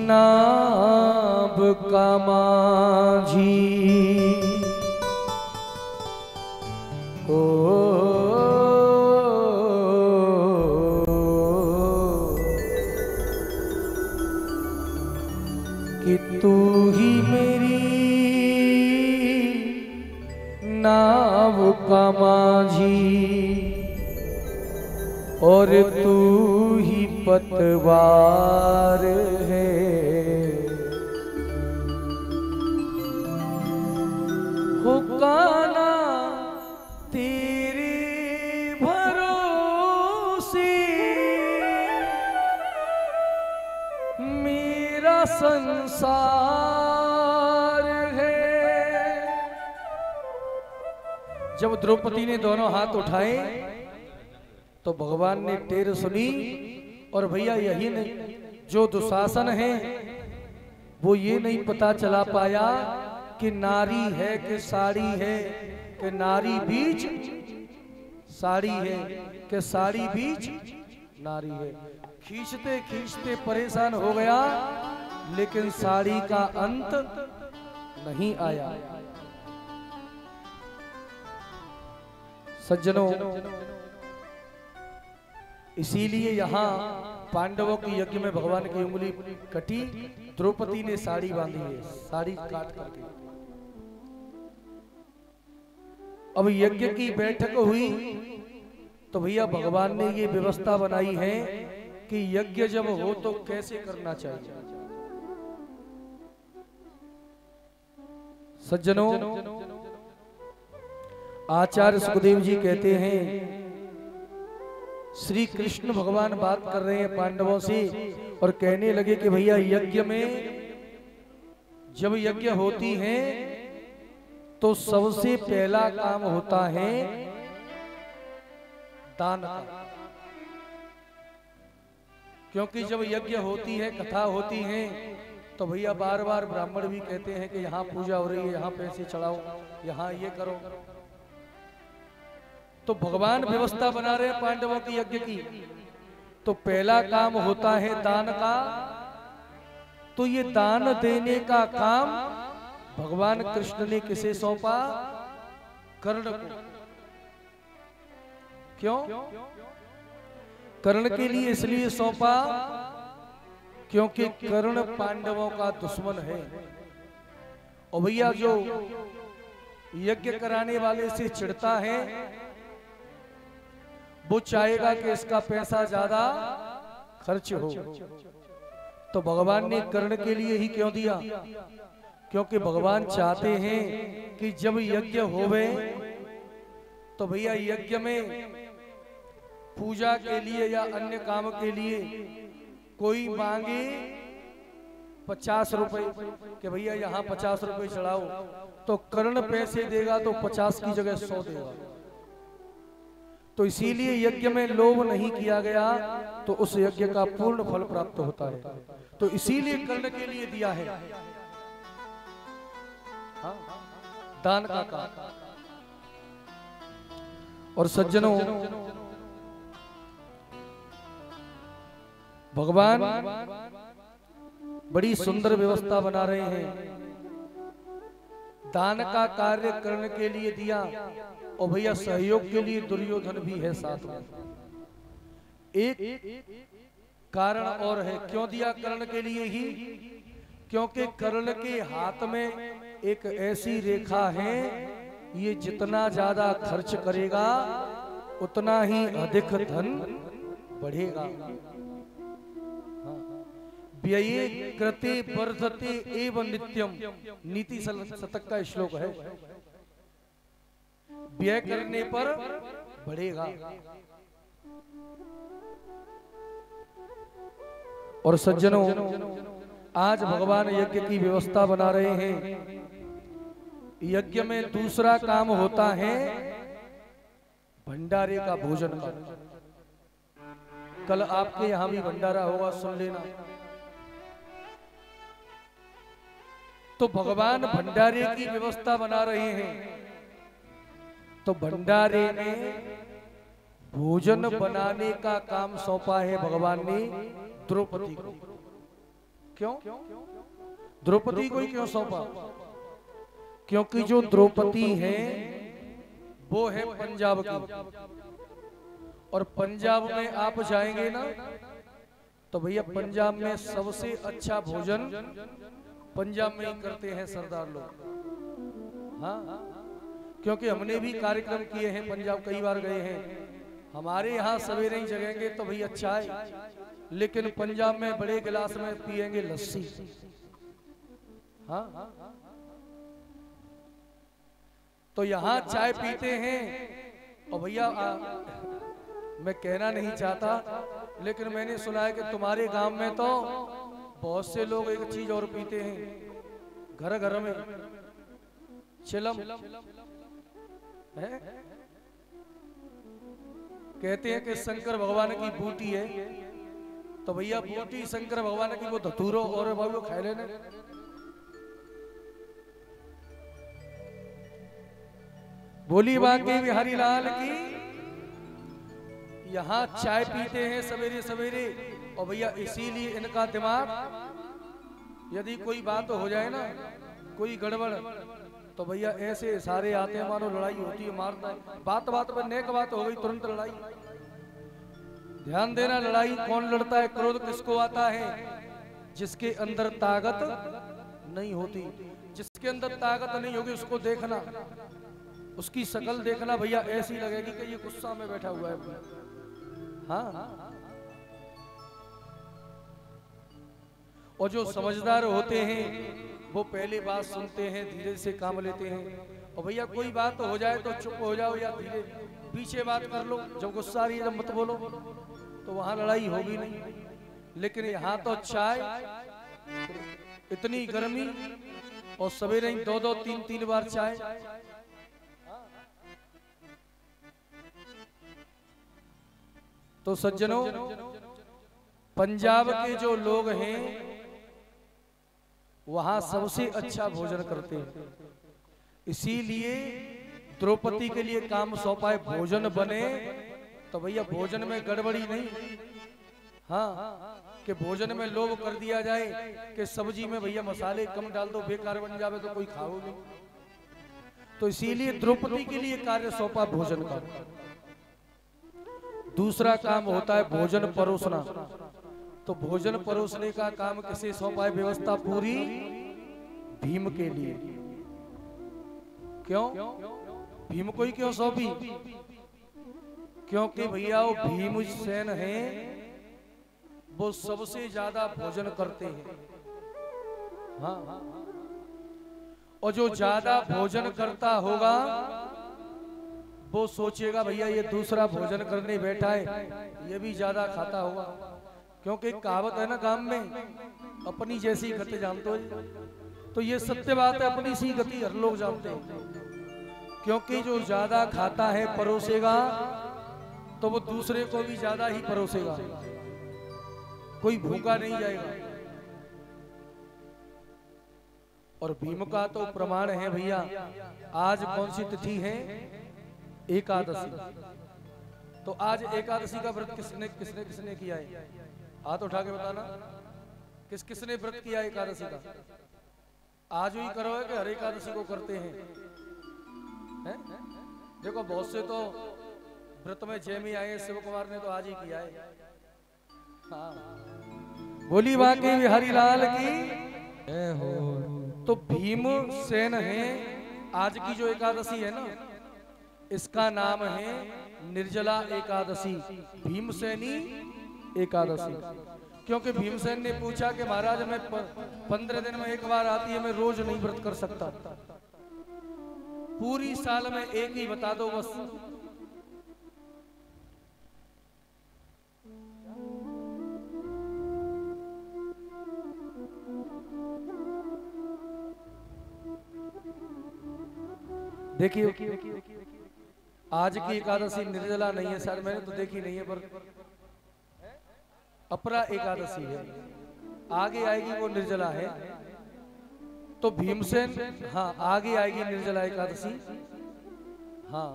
नाभ का माझी ओ कि तू ही मेरी नाव का माझी और तू ही पतवार है। हो काना तेरे भरोसे मेरा संसार है। जब द्रौपदी ने दोनों हाथ उठाए तो भगवान ने टेर सुनी और भैया यही नहीं, जो दुशासन है वो ये नहीं पता चला पाया कि नारी है कि साड़ी है, कि नारी बीच साड़ी है कि साड़ी बीच नारी है। खींचते खींचते परेशान हो गया लेकिन साड़ी का अंत नहीं आया। सज्जनों, इसीलिए यहाँ पांडवों के यज्ञ में भगवान की उंगली कटी, द्रौपदी ने साड़ी बांधी है, साड़ी काट करके। अब यज्ञ की बैठक हुई तो भैया भगवान ने ये व्यवस्था बनाई है कि यज्ञ जब हो तो कैसे करना चाहिए। सज्जनों, आचार्य सुखदेव जी कहते हैं, श्री कृष्ण भगवान बात कर रहे हैं पांडवों से और कहने लगे कि भैया यज्ञ में जब यज्ञ होती है तो सबसे पहला काम होता है दान का। क्योंकि जब यज्ञ होती है, कथा होती है तो भैया बार बार ब्राह्मण भी कहते हैं कि यहाँ पूजा हो रही है, यहाँ पैसे चढ़ाओ, यहाँ ये करो। तो भगवान व्यवस्था बना रहे हैं पांडवों की यज्ञ की, तो पहला काम होता है दान का। तो ये दान देने का काम भगवान कृष्ण ने किसे सौंपा? कर्ण को। क्यों? कर्ण के लिए इसलिए सौंपा क्योंकि कर्ण पांडवों का दुश्मन है। और भैया जो यज्ञ कराने वाले से चिढ़ता है वो चाहेगा कि इसका पैसा ज्यादा खर्च हो। तो भगवान ने कर्ण के लिए ही क्यों दिया? क्योंकि भगवान चाहते हैं कि जब यज्ञ होवे तो भैया यज्ञ में पूजा के लिए या अन्य काम के लिए कोई मांगे 50 रुपए कि भैया यहाँ 50 रुपए चढ़ाओ, तो कर्ण पैसे देगा तो 50 की जगह 100 देगा। तो इसीलिए यज्ञ में लोभ नहीं किया गया तो उस यज्ञ का पूर्ण फल प्राप्त होता है। तो इसीलिए कर्ण के लिए दिया है दान का काम। और सज्जनों, भगवान बड़ी सुंदर व्यवस्था बना रहे हैं। दान का कार्य कर्ण के लिए दिया और भैया सहयोग के लिए दुर्योधन भी है साथ में। एक कारण और है, क्यों दिया कर्ण के लिए ही? क्योंकि कर्ण के हाथ में एक ऐसी रेखा है, ये जितना ज्यादा खर्च करेगा उतना ही अधिक धन बढ़ेगा। व्यये कृते वर्धते एव नित्यम, नीति शतक का श्लोक है। व्यय करने पर बढ़ेगा। और सज्जनों, आज भगवान यज्ञ की व्यवस्था बना रहे हैं। यज्ञ में दूसरा काम होता है भंडारे का, भोजन का। कल आपके यहां भी भंडारा होगा, सुन लेना। तो भगवान भंडारे की व्यवस्था बना रहे हैं। तो भंडारे में भोजन बनाने का काम सौंपा है भगवान ने द्रौपदी को। क्यों? द्रौपदी को ही क्यों सौंपा? क्योंकि जो द्रौपदी है वो है पंजाब की, और पंजाब में आप जाएंगे ना तो भैया पंजाब में सबसे अच्छा भोजन पंजाब में ही करते हैं सरदार लोग। हाँ, क्योंकि हमने भी कार्यक्रम किए हैं, पंजाब कई बार गए हैं। हमारे यहाँ सवेरे ही जगेंगे तो भैया चाय, लेकिन पंजाब में बड़े गिलास में पिएंगे लस्सी। हाँ, तो यहाँ चाय पीते हैं। और भैया मैं कहना नहीं चाहता, लेकिन मैंने सुना है कि तुम्हारे गांव में तो बहुत से लोग एक चीज और पीते हैं घर घर में, चिलम है। कहते हैं कि शंकर भगवान की बूटी है, तो भैया बूटी शंकर भगवान की, वो धतूरो और बाबू खा लेने। बोली बाकी बिहारी लाल की। यहाँ चाय पीते हैं सवेरे सवेरे, और भैया इसीलिए इनका दिमाग, यदि कोई बात हो जाए ना, कोई गड़बड़, तो भैया ऐसे सारे आते हैं मानो लड़ाई होती है, मारता है। बात बात पर नेक बात हो गई तुरंत लड़ाई। ध्यान देना, लड़ाई कौन लड़ता है, क्रोध किसको आता है? जिसके अंदर ताकत नहीं होती। जिसके अंदर ताकत नहीं होगी उसको देखना, उसकी शक्ल देखना भैया, ऐसी लगेगी कि ये गुस्सा में बैठा हुआ है। हाँ, और जो समझदार होते हैं वो पहले बात सुनते हैं, धीरे से काम लेते हैं। और भैया कोई बात हो जाए तो चुप हो जाओ या धीरे पीछे बात कर लो। जब गुस्सा आ रही है जब मत बोलो, तो वहां लड़ाई होगी नहीं। लेकिन यहाँ तो चाय, इतनी गर्मी, और सवेरे ही 2-2 3-3 बार चाय। तो सज्जनों, पंजाब के जो लोग हैं वहां सबसे अच्छा भोजन करते हैं। इसीलिए द्रौपदी के लिए काम सौंपा है, भोजन बने। तो भैया भोजन में गड़बड़ी नहीं, हाँ, कि भोजन में लोभ कर दिया जाए कि सब्जी में भैया मसाले कम डाल दो, बेकार बन जावे तो कोई खाओ नहीं। तो इसीलिए द्रौपदी के लिए कार्य सौंपा भोजन का। दूसरा काम होता है भोजन परोसना। तो भोजन परोसने का काम किसे सौंपा है? व्यवस्था पूरी भीम के लिए। क्यों? भीम को ही क्यों सौंपी? क्योंकि भैया वो भीमसेन है, वो सबसे ज्यादा भोजन करते हैं। हाँ, और जो ज्यादा भोजन करता होगा वो सोचेगा भैया ये दूसरा भोजन करने बैठा है, ये भी ज्यादा खाता होगा। क्योंकि एक कहावत है ना गांव में, अपनी जैसी गति जानते हो। तो ये सत्य बात है, अपनी सी गति हर लोग जानते हैं। क्योंकि जो ज्यादा खाता है परोसेगा तो वो दूसरे को भी ज्यादा ही परोसेगा, कोई भूखा नहीं जाएगा। और भीम का तो प्रमाण है भैया। आज कौन सी तिथि है? एकादशी। तो आज एकादशी का व्रत किसने किसने किसने किया है? हाथ उठा के बताना, किस किसने व्रत किया एकादशी का? आज ही करो है कि हर एकादशी को करते हैं? देखो बहुत से तो व्रत में जय में आए, शिव कुमार ने तो आज ही किया है। हाँ, बोली बाकी बिहारी लाल की। तो भीमसेन है। आज की जो एकादशी है ना, इसका नाम है निर्जला एकादशी, भीमसेनी एकादशी। क्योंकि भीमसेन ने पूछा कि महाराज मैं 15 दिन में एक बार आती है, मैं रोज नहीं व्रत कर सकता, पूरी साल में एक ही बता दो बस। देखिए आज की एकादशी निर्जला नहीं है सर, मैंने तो देखी नहीं है, पर अपरा एकादशी है, आगे आएगी वो निर्जला है। तो भीमसेन, हाँ आगे आएगी निर्जला एकादशी। हाँ